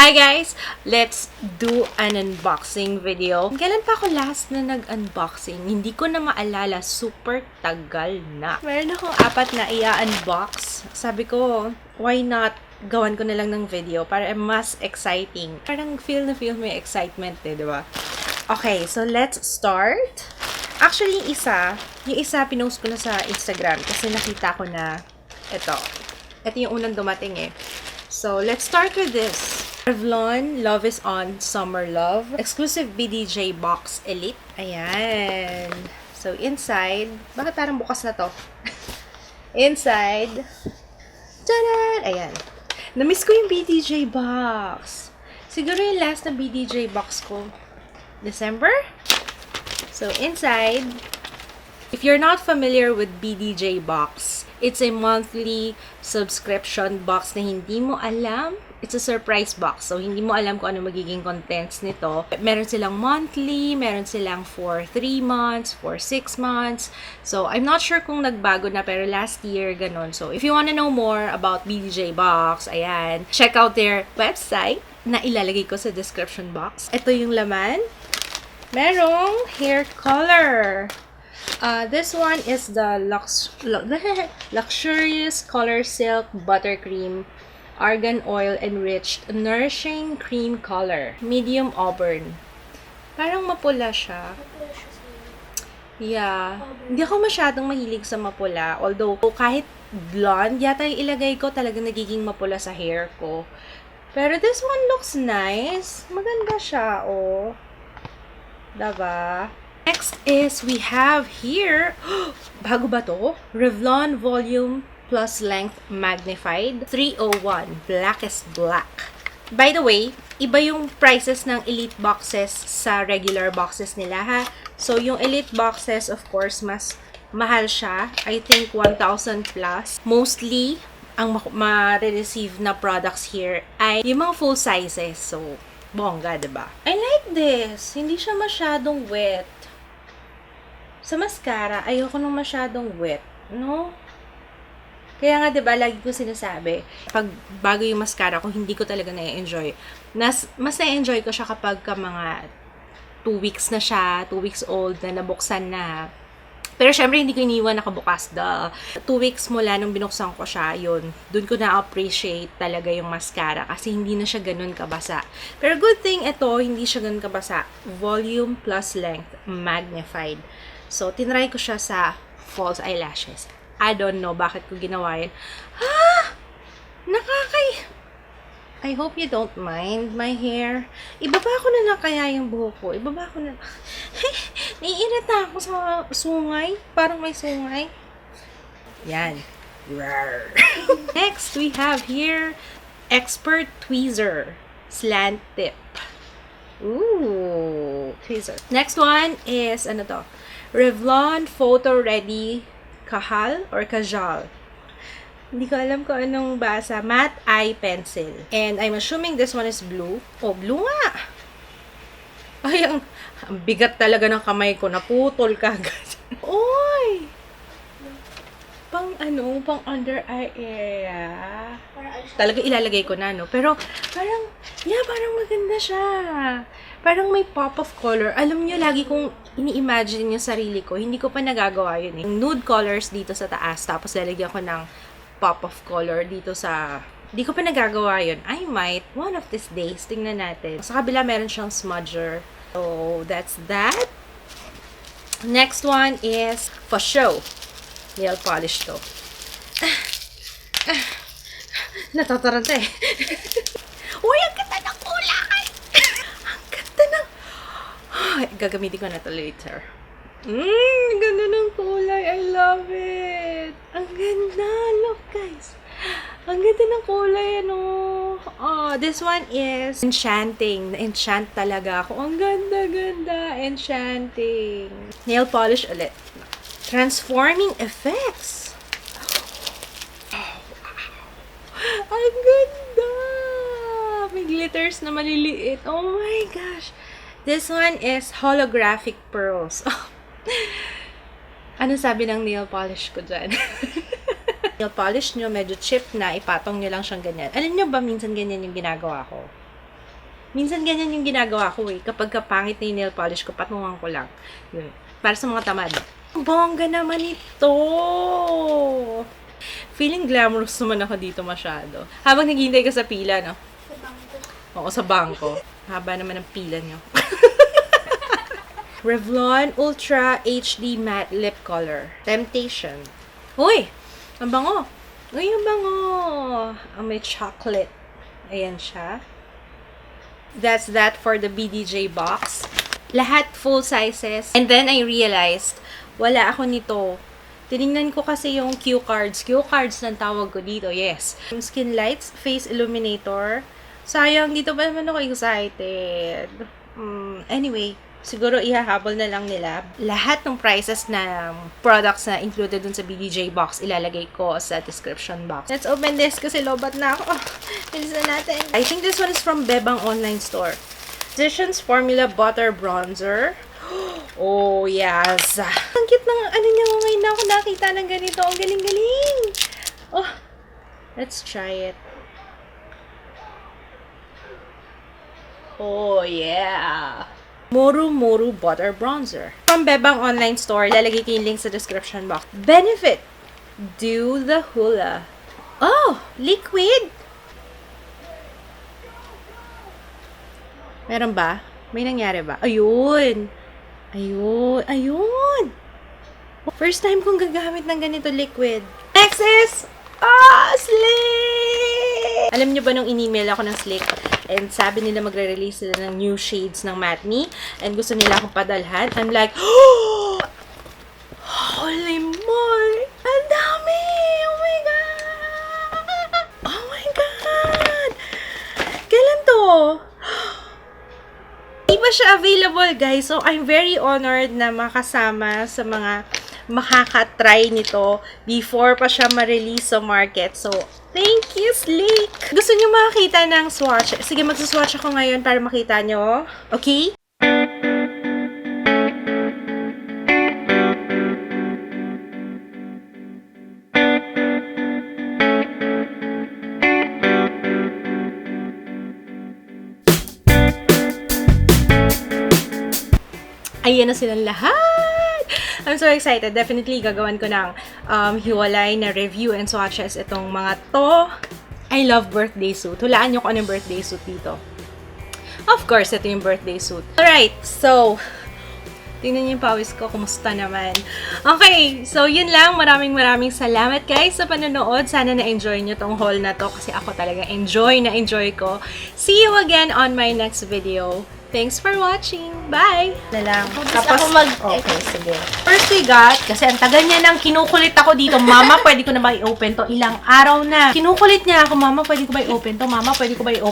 Hi guys! Let's do an unboxing video. Kailan pa ako last na nag-unboxing? Hindi ko na maalala. Super tagal na. Meron akong 4 na i-unbox. Sabi ko, why not gawan ko na lang ng video para mas exciting. Parang feel na may excitement di ba? Okay, so let's start. Actually, yung isa pinost ko na sa Instagram kasi nakita ko na ito yung unang dumating eh. So, let's start with this. Revlon Love is On Summer Love. Exclusive BDJ Box Elite. Ayan. So, inside. Bakit parang bukas na to? Inside. Tadaan! Ayan. Namiss ko yung BDJ box. Siguro yung last na BDJ box ko. December? So, inside. If you're not familiar with BDJ box, it's a monthly subscription box na hindi mo alam. It's a surprise box. So, hindi mo alam kung ano magiging contents nito. Meron silang monthly, meron silang for 3 months, for 6 months. So, I'm not sure kung nagbago na, pero last year, ganun. So, if you wanna know more about BDJ box, ayan, check out their website na ilalagay ko sa description box. Ito yung laman. Merong hair color. This one is the Luxurious Color Silk Buttercream Argan Oil Enriched Nourishing Cream Color. Medium auburn. Parang mapula siya. Yeah. Hindi ako masyadong mahilig sa mapula. Although, kahit blonde, yata yung ilagay ko talaga nagiging mapula sa hair ko. Pero this one looks nice. Maganda siya, oh. Diba? Next is, we have here, bago ba to? Revlon Volume Plus Length Magnified 301 Blackest Black. By the way, iba yung prices ng Elite boxes sa regular boxes nila ha. So, yung Elite boxes, of course, mas mahal siya. I think 1,000 plus. Mostly, ang ma-receive na products here ay yung mga full sizes. So, bongga, diba? I like this. Hindi siya masyadong wet. Sa mascara, ayoko nung masyadong wet, no? Kaya nga, diba, lagi ko sinasabi, pag bago yung mascara ko, hindi ko talaga na-enjoy. Mas na-enjoy ko siya kapag mga 2 weeks na siya, 2 weeks old na nabuksan na. Pero syempre, hindi ko iniwan nakabukas. 2 weeks mula nung binuksan ko siya, yun, dun ko na-appreciate talaga yung mascara kasi hindi na siya ganun kabasa. Pero good thing, ito, hindi siya ganun kabasa. Volume plus length, magnified. So, tinry ko siya sa false eyelashes. I don't know bakit ko ginawa yun. I hope you don't mind my hair. Ibaba ko na lang kaya yung buhok ko. Ibaba ko na lang. Naiirita ako sa sungay. Parang may sungay. Yan. Next, we have here Expert Tweezer Slant Tip. Ooh, tweezer. Next one is, ano to? Revlon Photo Ready Kahal or Kajal. Hindi ko alam kung anong basa. Matte Eye Pencil. And I'm assuming this one is blue. Oh, blue nga! Ay, ang bigat talaga ng kamay ko. Naputol kagad. Oy! Pang under eye area. Talaga ilalagay ko na, no? Pero, parang maganda siya. Parang may pop of color. Alam niyo, lagi kong ini-imagine yung sarili ko. Hindi ko pa nagagawa yun eh. Yung nude colors dito sa taas, tapos lalagyan ko ng pop of color dito sa... Hindi ko pa nagagawa yun. I might, one of these days, tingnan natin. Sa kabila, meron siyang smudger. So, that's that. Next one is for show. Nail polish to. Natataranta eh. Uy, ang ganda ng kulay! Ang ganda ng... Gagamitin ko na to later. Ganda ng kulay. I love it. Ang ganda. Look, guys. Ang ganda ng kulay, ano. Oh, this one is enchanting. Enchant talaga ako. Ang ganda. Enchanting. Nail polish ulit. Transforming effects. Oh, wow. Ang ganda. May glitters na maliliit. Oh my gosh. This one is holographic pearls. Ano sabi ng nail polish ko dyan? Nail polish nyo, medyo chip na, ipatong nyo lang siyang ganyan. Alam nyo ba, minsan ganyan yung ginagawa ko? Minsan ganyan yung ginagawa ko eh. Kapag kapangit na yung nail polish ko, patungan ko lang. Yun. Para sa mga tamad. Bongga naman ito! Feeling glamorous naman ako dito masyado. Habang naghihintay ka sa pila, no? Sa bangko. Oo, sa bangko. Haba naman ang pila nyo. Revlon Ultra HD Matte Lip Color. Temptation. Uy! Ang bango! Uy, ang bango! Ang may chocolate. Ayan siya. That's that for the BDJ box. Lahat full sizes. And then I realized, wala ako nito. Tinignan ko kasi yung cue cards. Cue cards ng tawag ko dito, yes. Skin Lights Face Illuminator. Sayang, dito pa naman ako excited. Anyway, siguro ihahabol na lang nila. Lahat ng prices na products na included dun sa BDJ box, ilalagay ko sa description box. Let's open this kasi lobat na ako. Bilisan natin. I think this one is from Bebang Online Store. Physicians Formula Butter Bronzer. Oh, yes. Ang cute ng ano niya. Ngayon na ako nakita ng ganito. Ang galing-galing. Oh, let's try it. Oh, yeah. Muru Muru Butter Bronzer. From Bebang Online Store. Lalagay ko yung link sa description box. Benefit. Do the hula. Oh, liquid. Meron ba? May nangyari ba? Ayun. Ayun. Ayun. First time kong gagamit ng ganito liquid. Next is, Slick! Alam niyo ba nung in-email ako ng Slick and sabi nila magre-release sila ng new shades ng Matte Me and gusto nila akong padalhan? I'm like, oh! Holy moly! Ang dami! Oh my God! Oh my God! Kailan to? Hindi pa siya available, guys. So, I'm very honored na makasama sa mga makaka-try nito before pa siya ma-release sa market. So, thank you, Slick! Gusto niyo makakita ng swatch? Sige, magsa-swatch ako ngayon para makita nyo. Okay? Ayan na silang lahat! I'm so excited. Definitely gagawan ko ng hiwalay na review and swatches itong mga to. I love birthday suit. Hulaan nyo kung anong birthday suit dito. Of course, ito yung birthday suit. Alright, so, tingnan niyo yung pawis ko. Kumusta naman? Okay, so yun lang. Maraming salamat guys sa panonood. Sana na-enjoy nyo tong haul na to kasi ako talaga enjoy ko. See you again on my next video. Thanks for watching. Bye! Na lang. Tapos, Okay, sige. First we got, kasi ang tagal niya nang kinukulit ako dito. Mama, pwede ko na ba i-open to? Ilang araw na. Kinukulit niya ako, Mama, pwede ko ba i-open to? Mama, pwede ko ba i-open